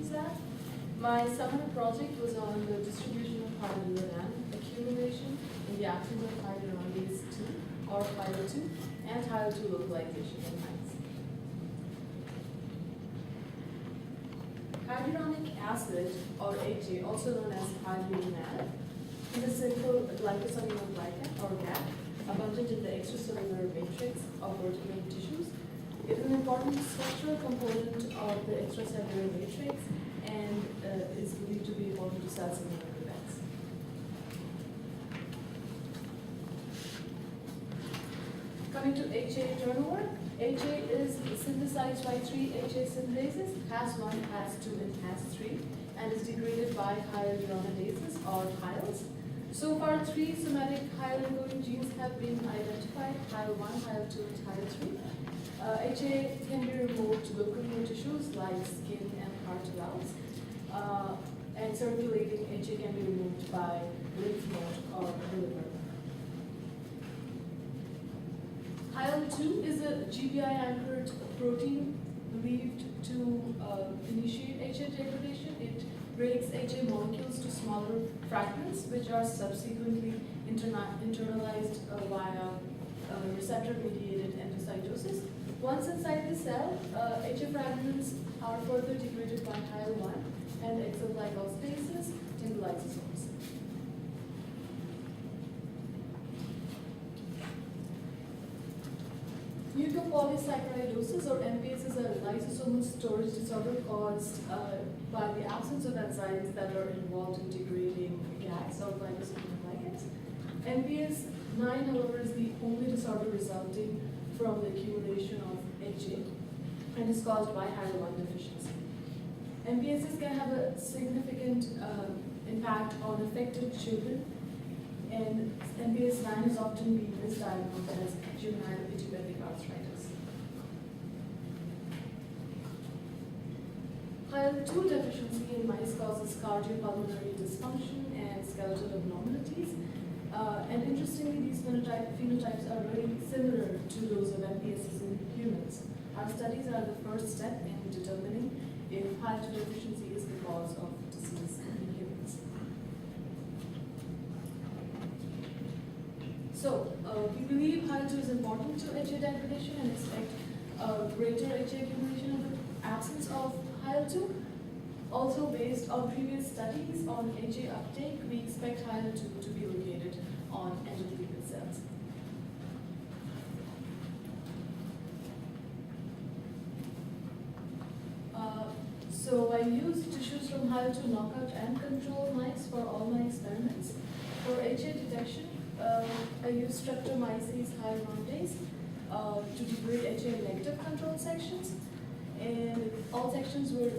Congratulations, Zach. My summer project was on the distribution of hyaluronan accumulation in the absence of hyaluronidase 2 or Hyalu2 and Hyalu2 localization in mice. Hyaluronic acid, or HA, also known as hyaluronan, is a simple glycosaminoglycan or GAP abundant in the extracellular matrix of vertebrate tissues. It is an important structural component of the extracellular matrix and is believed to be important to cells in immune events. Coming to HA turnover, HA is synthesized by 3 HA synthetases, HAS1, HAS2, and HAS3, and is degraded by hyaluronidases or hyals. So far, 3 somatic hyalin-coding genes have been identified: Hyal1, Hyal2, and Hyal3. HA can be removed locally in tissues like skin and heart valves, and circulating HA can be removed by lymph node or the liver. Hyal2 is a GPI-anchored protein believed to initiate HA degradation. It breaks HA molecules to smaller fragments, which are subsequently internalized via receptor-mediated endocytosis. Once inside the cell, HA fragments are further degraded by Hyal1 and exoglycostasis in lysosomes. Mucopolysaccharidosis, or MPS, is a lysosomal storage disorder caused by the absence of enzymes that are involved in degrading GAGs or glycosaminoglycans. MPS 9, however, is the only disorder resulting from the accumulation of HA and is caused by Hyaluron deficiency. MPSs can have a significant impact on affected children, and MPS 9 is often being misdiagnosed as juvenile idiopathic arthritis. Hyalu2 deficiency in mice causes cardiopulmonary dysfunction and skeletal abnormalities. And interestingly, these phenotypes are very similar to those of MPSs in humans. Our studies are the first step in determining if Hyalu2 deficiency is the cause of disease in humans. So, we believe Hyalu2 is important to HA degradation and expect greater HA accumulation in the absence of Hyalu2. Also, based on previous studies on HA uptake, we expect Hyalu2 to be located on endothelial cells. So I used tissues from Hyalu2 knockout and control mice for all my experiments. For HA detection, I used streptomyces hyaluronidase to degrade HA negative control sections. And all sections were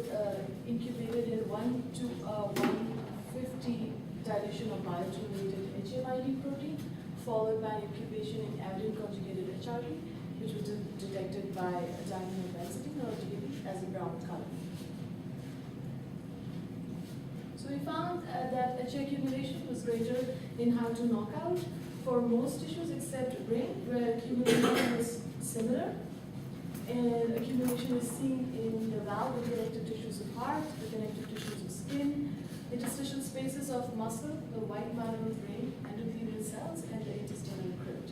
incubated in 1 to 150 dilution of bioaccumulated HA binding protein, followed by incubation in avidin conjugated HRT, which was detected by diaminobenzoate or DB as a brown color. So we found that HA accumulation was greater in Hyalu2 knockout for most tissues except brain, where accumulation was similar. And accumulation is seen in the valve and connective tissues of heart, the connective tissues of skin, interstitial spaces of muscle, the white matter of brain, endothelial cells, and the intestinal crypt.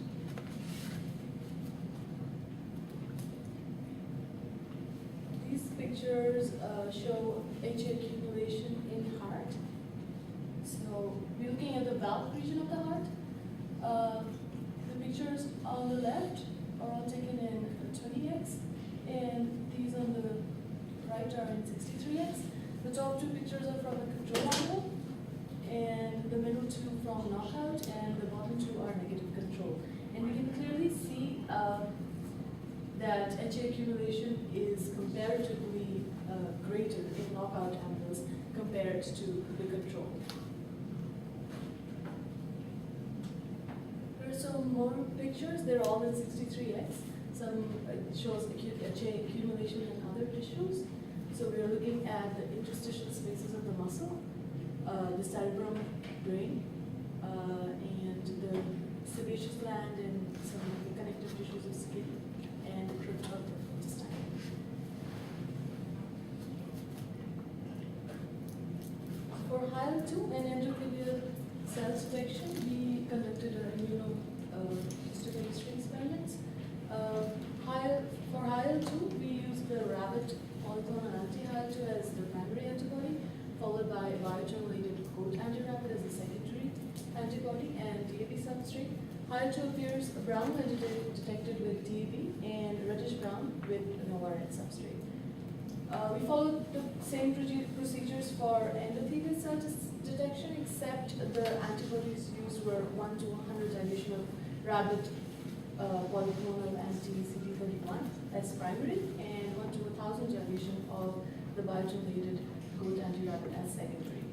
These pictures show HA accumulation in heart. So we're looking at the valve region of the heart. The pictures on the left are all taken in 20x, and these on the right are in 63x. The top 2 pictures are from a control angle, and the middle 2 from knockout, and the bottom 2 are negative control. And we can clearly see that HA accumulation is comparatively greater in knockout animals compared to the control. Here are some more pictures. They're all in 63x. Some shows HA accumulation in other tissues. So we are looking at the interstitial spaces of the muscle, the cerebrum, brain, and the sebaceous gland and some of the connective tissues of skin and the crypt of the intestine. HAL2 and endothelial cell selection, we conducted immunohistochemistry experiments. For HAL2, we used the rabbit polyclonal anti-HAL2 as the primary antibody, followed by biotin-related goat anti-rabbit as the secondary antibody, and DAB substrate. HAL2 appears brown when detected with DAB and reddish brown with Novaret substrate. We followed the same procedures for endothelial cell detection, except the antibodies used were 1 to 100 dilution of rabbit polyclonal anti-CD31 as primary, and 1 to 1,000 dilution of the biotin-related goat anti-rabbit as secondary.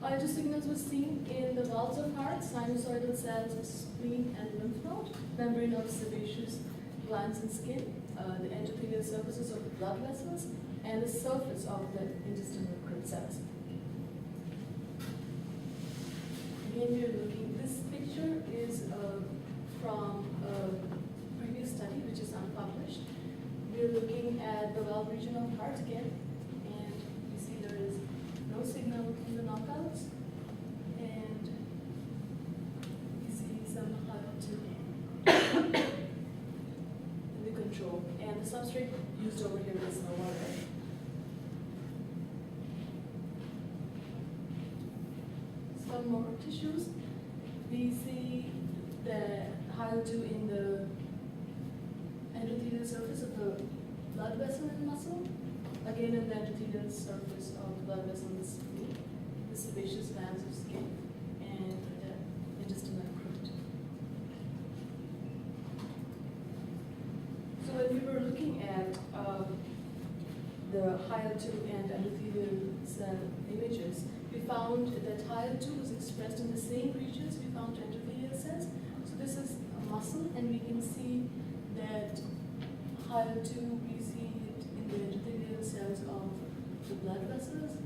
HAL2 signals were seen in the valves of heart, sinusoidal cells of spleen and lymph node, membrane of sebaceous glands and skin, the endothelial surfaces of the blood vessels, and the surface of the intestinal crypt cells. Again, we are looking, this picture is from a previous study which is unpublished. We are looking at the valve region of heart again, and you see there is no signal in the knockouts, and you see some HAL2 in the control, and the substrate used over here is Novaret. Some more tissues. We see the HAL2 in the endothelial surface of the blood vessel and muscle, again in the endothelial surface of the blood vessel and spleen, the sebaceous glands of skin, and the intestinal crypt. So when we were looking at the HAL2 and endothelial cell images, we found that HAL2 was expressed in the same regions we found endothelial cells. So this is a muscle, and we can see that HAL2, we see it in the endothelial cells of the blood vessels,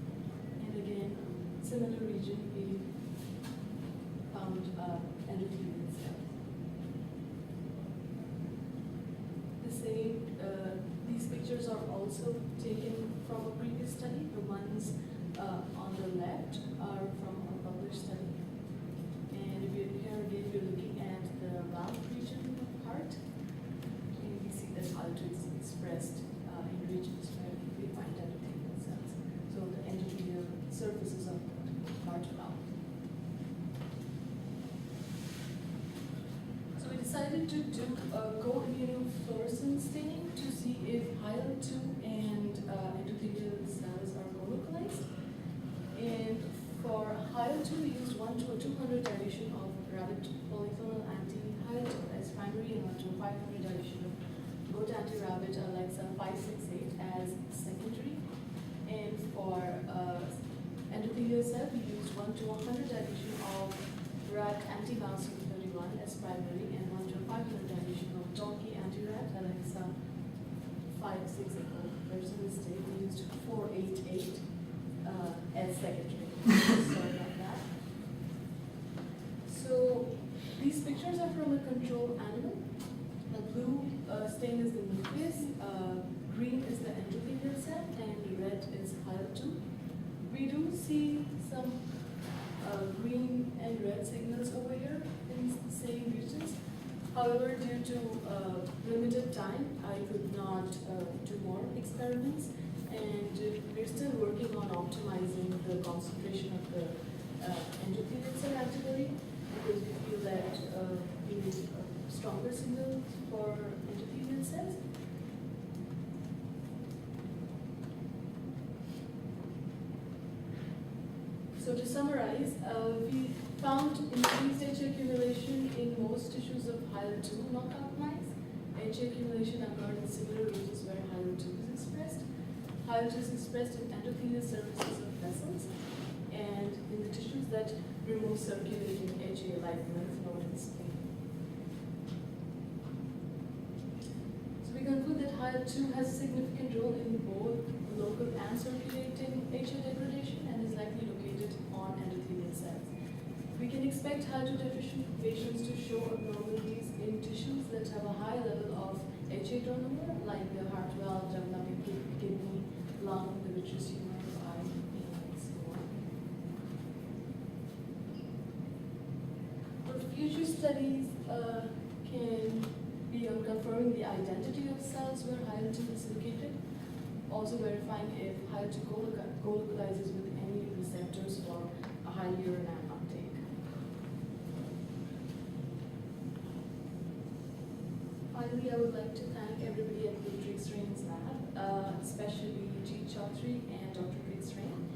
and again, similar region we found endothelial cells. The same, these pictures are also taken from a previous study. The ones on the left are from a published study. And here again, we're looking at the valve region of the heart. And we see that HAL2 is expressed in regions where we find endothelial cells. So the endothelial surfaces of the heart valve. So we decided to do a co-immunofluorescence staining to see if HAL2 and endothelial cells are co-localized. And for HAL2, we used 1 to 200 dilution of rabbit polyclonal anti-HAL2 as primary, and 1 to 500 dilution of goat anti-rabbit Alexa 568 as secondary. And for endothelial cell, we used 1 to 100 dilution of rat anti-mouse 31 as primary, and 1 to 500 dilution of donkey anti-rat Alexa 568. There's a mistake. We used 488 as secondary. Sorry about that. So these pictures are from a control animal. The blue stain is the nucleus, green is the endothelial cell, and red is HAL2. We do see some green and red signals over here in the same regions. However, due to limited time, I could not do more experiments, and we're still working on optimizing the concentration of the endothelial cell antibody, because we feel that we need a stronger signal for endothelial cells. So to summarize, we found increased HA accumulation in most tissues of HAL2 knockout mice. HA accumulation occurred in similar regions where HAL2 is expressed. HAL2 is expressed in endothelial surfaces of vessels and in the tissues that remove circulating HA, like lymph node and spleen. So we conclude that HAL2 has a significant role in both local and circulating HA degradation, and is likely located on endothelial cells. We can expect HAL2 deficient patients to show abnormalities in tissues that have a high level of HA turnover, like the heart valve, developing kidney, lung, the vitreous humor, studies can be on confirming the identity of cells where hyaluron is located, also verifying if hyaluron co-localizes with any receptors for a hyaluronan uptake. Finally, I would like to thank everybody at the Trix Rain's lab, especially G. Chaudhary and Dr. Trix Rain,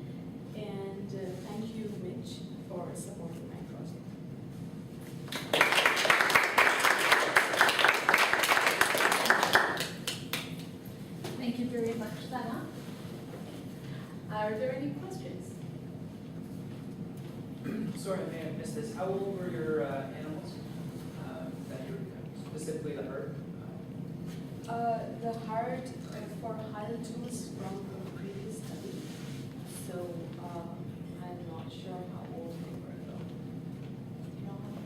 and thank you, MICH, for supporting my project. Thank you very much, Sana. Are there any questions? Sorry, I may have missed this. How old were your animals that you were specifically the herd? The heart for hyaluron is from a previous study, so I'm not sure how old they were though. You know how old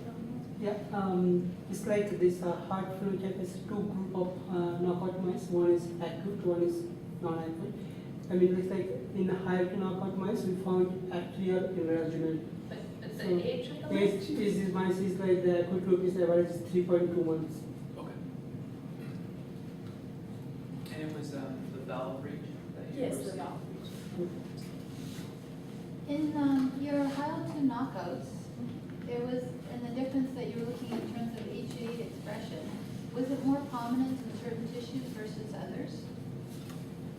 they were? Yeah, it's like this heart phenotype is two group of knockout mice. One is acute, one is non-acute. I mean, it's like in hierarchy knockout mice, we found atrial irregularity. But the So, age of the Age is mice is like the acute group is average 3.2 months. Okay. And it was the valve reach that you Yes, were the seeing? valve. In your hyaluron knockouts, there was, and the difference that you were looking at in terms of HA expression, was it more prominent in certain tissues versus others?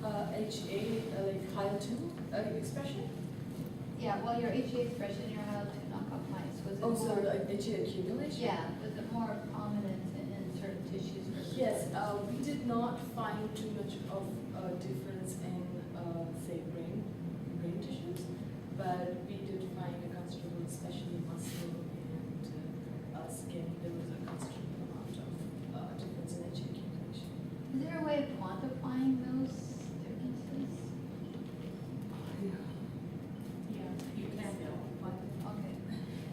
HA, like hyaluron expression? Yeah, well, your HA expression in your hyaluron knockout mice, was it Oh, so more? like HA accumulation? Yeah, was it more prominent in certain tissues versus? Yes, we did not find too much of a difference in, say, brain tissues, but we did find a considerable, especially muscle and skin. There was a considerable amount of difference in HA accumulation. Is there a way of quantifying those differences? Yeah, you can know. Okay.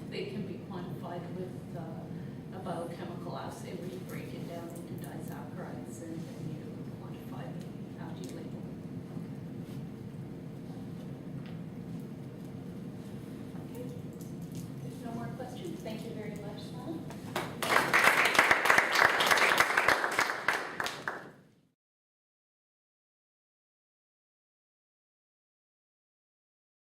They can be quantified with a biochemical assay where you break it down into disaccharides and then you quantify them after you label them. Okay. If no more questions, thank you very much, Sana.